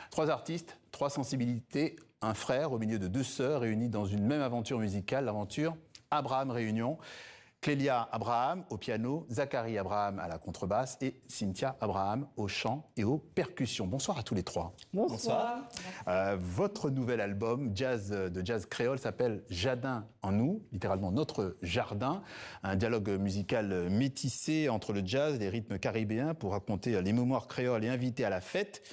Trois artistes, trois sensibilités, un frère au milieu de deux sœurs réunies dans une même aventure musicale, l'aventure Abraham Réunion. Clélia Abraham au piano, Zachary Abraham à la contrebasse et Cynthia Abraham au chant et aux percussions. Bonsoir à tous les trois. Bonsoir. Votre nouvel album de jazz créole s'appelle Jardin en nous, littéralement notre jardin. Un dialogue musical métissé entre le jazz et les rythmes caribéens pour raconter les mémoires créoles et inviter à la fête,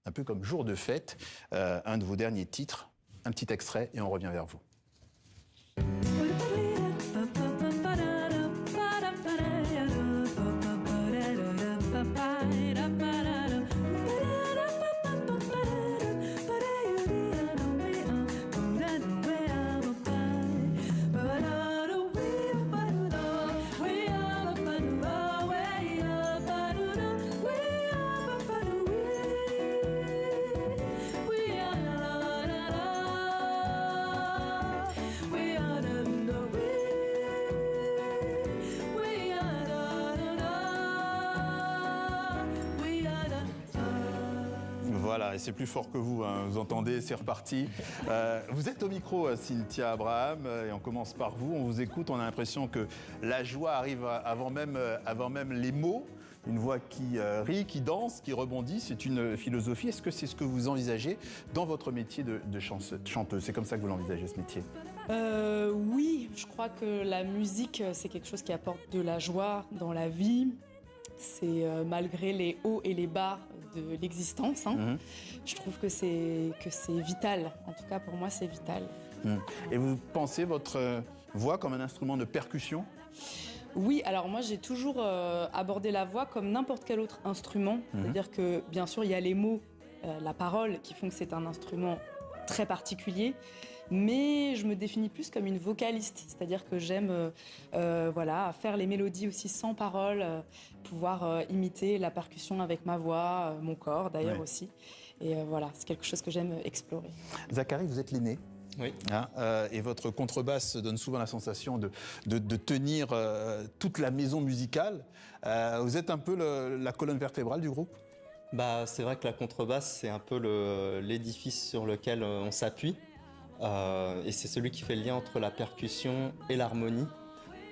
un peu comme jour de fête. Un de vos derniers titres, un petit extrait et on revient vers vous. Voilà, et c'est plus fort que vous, hein. Vous entendez, c'est reparti. Vous êtes au micro, Cynthia Abraham, et on commence par vous. On vous écoute, on a l'impression que la joie arrive avant même les mots. Une voix qui rit, qui danse, qui rebondit, c'est une philosophie. Est-ce que c'est ce que vous envisagez dans votre métier de chanteuse? C'est comme ça que vous l'envisagez, ce métier? Oui, je crois que la musique, c'est quelque chose qui apporte de la joie dans la vie. C'est malgré les hauts et les bas de l'existence. Hein. Je trouve que c'est vital. En tout cas, pour moi, c'est vital. Et vous pensez votre voix comme un instrument de percussion? Oui, alors moi, j'ai toujours abordé la voix comme n'importe quel autre instrument. C'est-à-dire que, bien sûr, il y a les mots, la parole, qui font que c'est un instrument très particulier. Mais je me définis plus comme une vocaliste, c'est-à-dire que j'aime faire les mélodies aussi sans parole, pouvoir imiter la percussion avec ma voix, mon corps d'ailleurs aussi. Et voilà, c'est quelque chose que j'aime explorer. Zachary, vous êtes l'aîné. Oui. Et votre contrebasse donne souvent la sensation de tenir toute la maison musicale. Vous êtes un peu la colonne vertébrale du groupe? C'est vrai que la contrebasse, c'est un peu l'édifice sur lequel on s'appuie. Et c'est celui qui fait le lien entre la percussion et l'harmonie.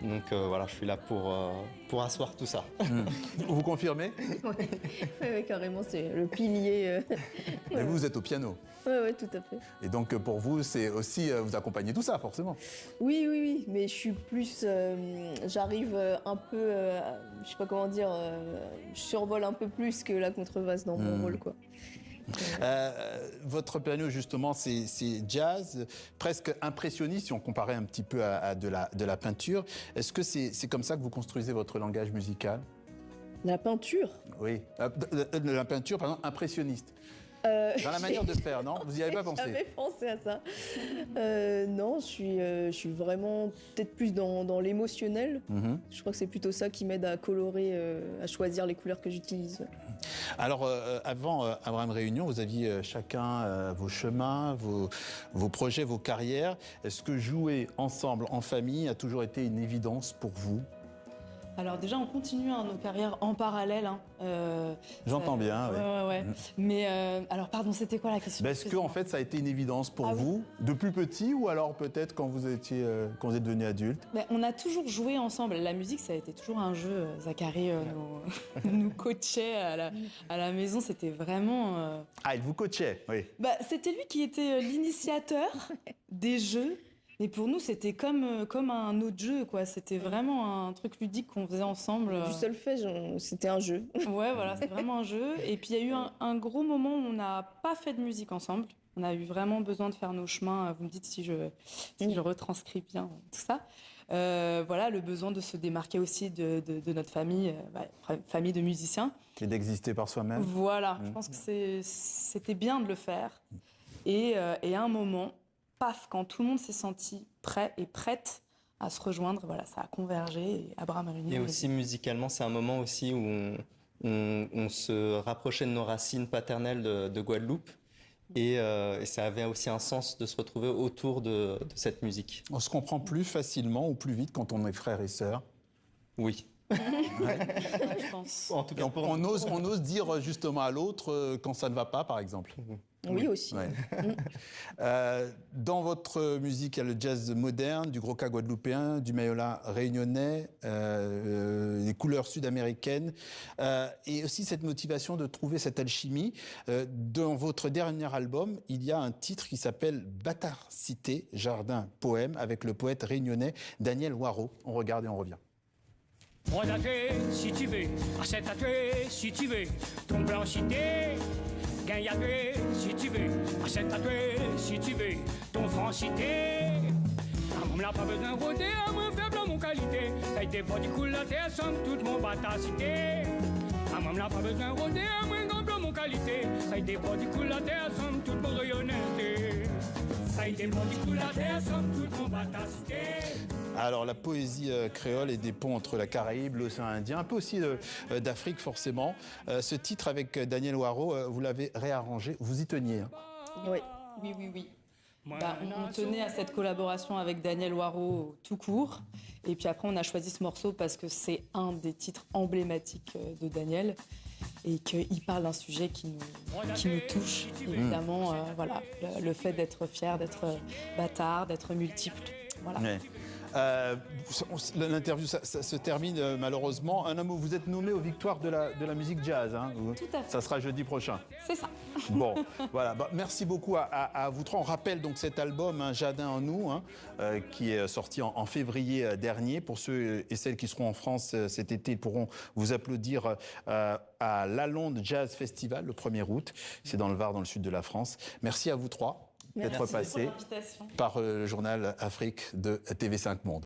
Donc voilà, je suis là pour asseoir tout ça. Vous confirmez? Oui, carrément, c'est le pilier. Et vous êtes au piano? Oui, tout à fait. Et donc pour vous, c'est aussi, vous accompagnez tout ça, forcément? Oui, mais je suis plus... j'arrive un peu, je sais pas comment dire, je survole un peu plus que la contrebasse dans mon rôle, quoi. Votre piano, justement, c'est jazz, presque impressionniste, si on comparait un petit peu à de la peinture. Est-ce que c'est comme ça que vous construisez votre langage musical? La peinture? Oui, la peinture, par exemple, impressionniste. Dans la manière de faire, non? Vous n'y avez pas pensé? J'avais pensé à ça. Non, je suis vraiment peut-être plus dans l'émotionnel. Je crois que c'est plutôt ça qui m'aide à colorer, à choisir les couleurs que j'utilise. Alors, avant Abraham Réunion, vous aviez chacun vos chemins, vos projets, vos carrières. Est-ce que jouer ensemble, en famille, a toujours été une évidence pour vous? Alors déjà, on continue nos carrières en parallèle. J'entends bien, oui. Ouais. Mais alors, pardon, c'était quoi la question? Est-ce que en fait, ça a été une évidence pour vous, de plus petit, ou alors peut-être quand vous êtes devenu adulte? On a toujours joué ensemble. La musique, ça a été toujours un jeu. Zachary nous coachait à la maison. C'était vraiment... Ah, il vous coachait, oui. C'était lui qui était l'initiateur des jeux. Et pour nous, c'était comme un autre jeu, quoi. C'était vraiment un truc ludique qu'on faisait ensemble. Du solfège, c'était un jeu. Ouais, voilà, c'était vraiment un jeu. Et puis, il y a eu un gros moment où on n'a pas fait de musique ensemble. On a eu vraiment besoin de faire nos chemins. Vous me dites si je retranscris bien tout ça. Voilà, le besoin de se démarquer aussi de notre famille, famille de musiciens. Et d'exister par soi-même. Voilà, je pense que c'était bien de le faire. Et à un moment... paf, quand tout le monde s'est senti prêt et prête à se rejoindre, voilà, ça a convergé et Abraham Réunion. Et aussi musicalement, c'est un moment aussi où on se rapprochait de nos racines paternelles de Guadeloupe. Et ça avait aussi un sens de se retrouver autour de cette musique. On se comprend plus facilement ou plus vite quand on est frères et sœurs? Oui. Je pense. En tout Et cas, on ose dire justement à l'autre quand ça ne va pas, par exemple. Oui, aussi. Ouais. Dans votre musique, il y a le jazz moderne, du gros-ca guadeloupéen, du mayola réunionnais, les couleurs sud-américaines, et aussi cette motivation de trouver cette alchimie. Dans votre dernier album, il y a un titre qui s'appelle Bâtard Cité, Jardin, Poème, avec le poète réunionnais Daniel Waro. On regarde et on revient. On tatoué si tu veux, achète tatoué si tu veux, ton blanc cité, gagne tatoué si tu veux, achète tatoué si tu veux, ton franc cité. À mon n'a pas besoin de rôder, à mon faible mon qualité, ça a été pas du coup la terre, somme toute mon bâtard cité. À mon n'a pas besoin de rôder, à mon grand blanc mon qualité, ça a été pas du coup la terre, somme toute mon rayonnalité. Ça a été pas du coup la terre, somme toute mon bâtard cité. Alors la poésie créole et des ponts entre la Caraïbe, l'océan Indien, un peu aussi d'Afrique forcément. Ce titre avec Daniel Waro, vous l'avez réarrangé, vous y teniez. Hein. Oui. Oui. On tenait à cette collaboration avec Daniel Waro tout court. Et puis après, on a choisi ce morceau parce que c'est un des titres emblématiques de Daniel et qu'il parle d'un sujet qui nous touche. Évidemment, voilà, le fait d'être fier, d'être bâtard, d'être multiple. Voilà. Ouais. L'interview ça se termine malheureusement. Un mot, vous êtes nommé aux victoires de la musique jazz. Hein. Tout à fait. Ça sera jeudi prochain. C'est ça. Bon, voilà. Merci beaucoup à vous trois. On rappelle donc cet album, Jardin en nous, qui est sorti en février dernier. Pour ceux et celles qui seront en France cet été, ils pourront vous applaudir à l'Alonde Jazz Festival le 1er août. C'est dans le Var, dans le sud de la France. Merci à vous trois d'être passés par le journal Afrique de TV5 Monde.